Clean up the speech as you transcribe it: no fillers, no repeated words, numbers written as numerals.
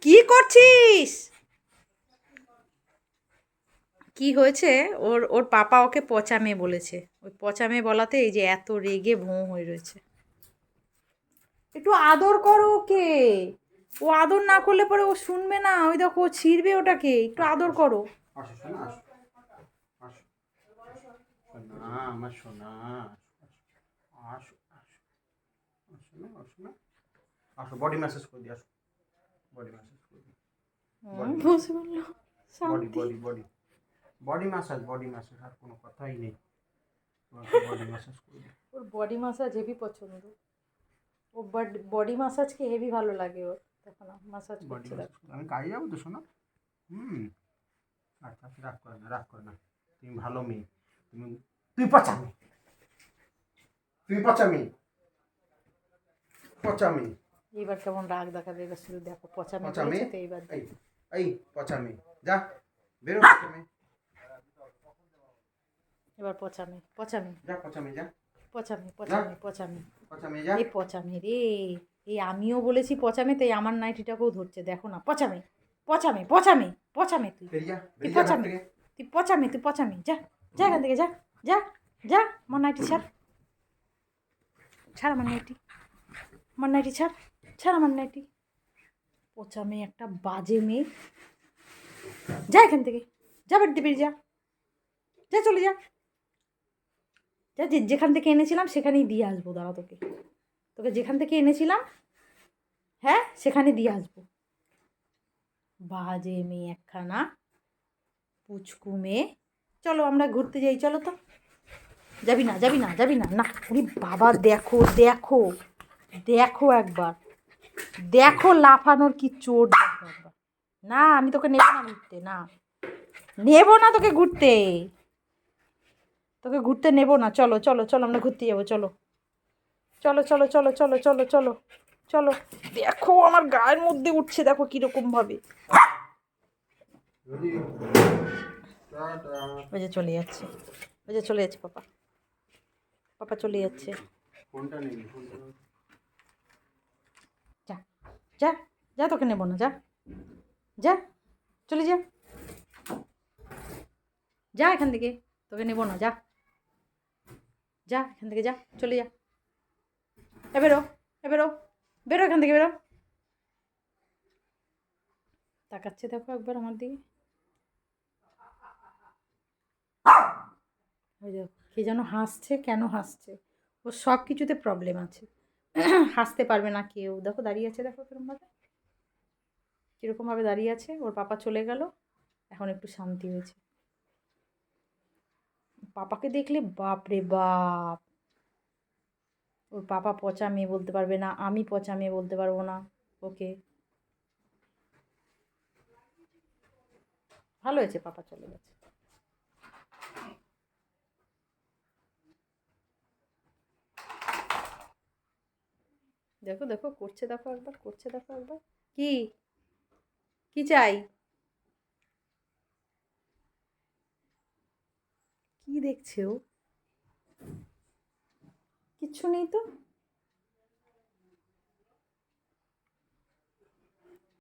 কি করছিস? কি হয়েছে? ওর ওর পাপা ওকে পচা মেয়ে বলেছে। ওই পচা মেয়ে বলাতে এই যে এত রেগে ভোঁ হয়ে রয়েছে। একটু আদর করো ওকে। ও আদর না করলে পরে ও শুনবে না। ওই দেখো ও ছিঁড়বে ওটাকে। একটু আদর করো। আসো শোনা, আসো আসো সোনা, আমার সোনা, আসো আসো আসো না, আসো না, আসো বডি ম্যাসাজ করে দিই, আসো বডি ম্যাসাজ করে দিই, বডি ম্যাসাজ, বসে বললো বডি শান্তি। Body body body massage, body massage, আর কোনো কথাই নেই, তোমাকে বডি ম্যাসাজ করে দিই। ওর বডি মাসাজ হেভি পছন্দ। ও বডি মাসাজকে হেভি ভালো লাগে ওর। দেখো না মাসাজ বডি করছে ম্যাসাজ দেখো। করে আমি কাজে যাবো তো শোনা। হুম, আচ্ছা আচ্ছা, রাগ করে না, রাগ করে না, তুমি ভালো মেয়ে, তুমি, তুই পচা মেয়ে, তুই পচা মেয়ে, পচা মেয়ে, এইবার কেমন রাগ দেখাবে, এবার শুধু দেখো পচা মেয়ে পচা বলেছে মেয়ে, তো এইবার এই দেখো। এই পচা মেয়ে, যা বেরো পচা মেয়ে, এবার পচা মেয়ে, পচা মেয়ে, যা পচা মেয়ে, যা পচা মেয়ে, পচা যা মেয়ে, পচা মেয়ে। পচা মেয়ে, যা। এই পচা মেয়ে রে। এই আমিও বলেছি পচা মেয়ে, তাই আমার নাইটিটাকেও ধরছে দেখো না। পচা মেয়ে, পচা মেয়ে, পচা মেয়ে, পচা মেয়ে তুই। বেরিয়ে যা, তুই বেরিয়ে যা পচা ঘর মেয়ে, থেকে। তুই পচা মেয়ে, তুই পচা মেয়ে। যা, যা এখান থেকে, যা, যা, যা। আমার নাইটি ছাড়, ছাড় আমার নাইটি, আমার নাইটি ছাড়, ছাড় আমার নাইটি। পচা মেয়ে একটা, বাজে মেয়ে। যা এখান থেকে, যা বাড়িতে বেরিয়ে যা, যা চলে যা, যা। যেখান থেকে এনেছিলাম সেখানেই দিয়ে আসবো, দাঁড়া তোকে। তোকে যেখান থেকে এনেছিলাম, হ্যাঁ সেখানে দিয়ে আসবো। বাজে মেয়ে একখানা, পুচকু মেয়ে। চলো আমরা ঘুরতে যাই, চলো তো। যাবি না, যাবি না, যাবি না, না। ওরে বাবা, দেখো দেখো, দেখো একবার, দেখো লাফানোর কি চোট দেখো একবার। না আমি তোকে নেবো না ঘুরতে, না নেবো না তোকে ঘুরতে, তোকে ঘুরতে নেবো না। চলো চলো চলো, আমরা ঘুরতে যাবো, চলো চলো চলো চলো চলো চলো চলো চলো। দেখো আমার গায়ের মধ্যে উঠছে, দেখো কিরকম ভাবে। ওই যে চলে যাচ্ছে, ওই যে চলে যাচ্ছে পাপা, পাপা চলে যাচ্ছে। ফোনটা নেই, ফোনটা। যা, যা, যা, তোকে নেবো না, যা, যা, চলে যা, যা এখান থেকে, তোকে নেবো না, যা, যা এখান থেকে, যা, চলে যা। এ বেরো, এ বেরো, বেরো এখান থেকে, বেরো। তাকাচ্ছে দেখো একবার আমার দিকে। ওই দেখো কে যেন হাসছে, কেন হাসছে? ওর সব কিছুতে প্রবলেম আছে। হাসতে পারবে না কেউ। দেখো দাঁড়িয়ে আছে, দেখো কিরকমভাবে, কীরকমভাবে দাঁড়িয়ে আছে। ওর পাপা চলে গেল, এখন একটু শান্তি হয়েছে। পাপাকে দেখলে বাপ রে বাপ। ওর পাপা পচা মেয়ে বলতে পারবে না, আমি পচা মেয়ে বলতে পারবো না ওকে। ভালো হয়েছে পাপা চলে গেছে। দেখো দেখো করছে, দেখো একবার করছে, দেখো একবার। কি, কি চাই? কি দেখছে ও? কিচ্ছু নেই তো।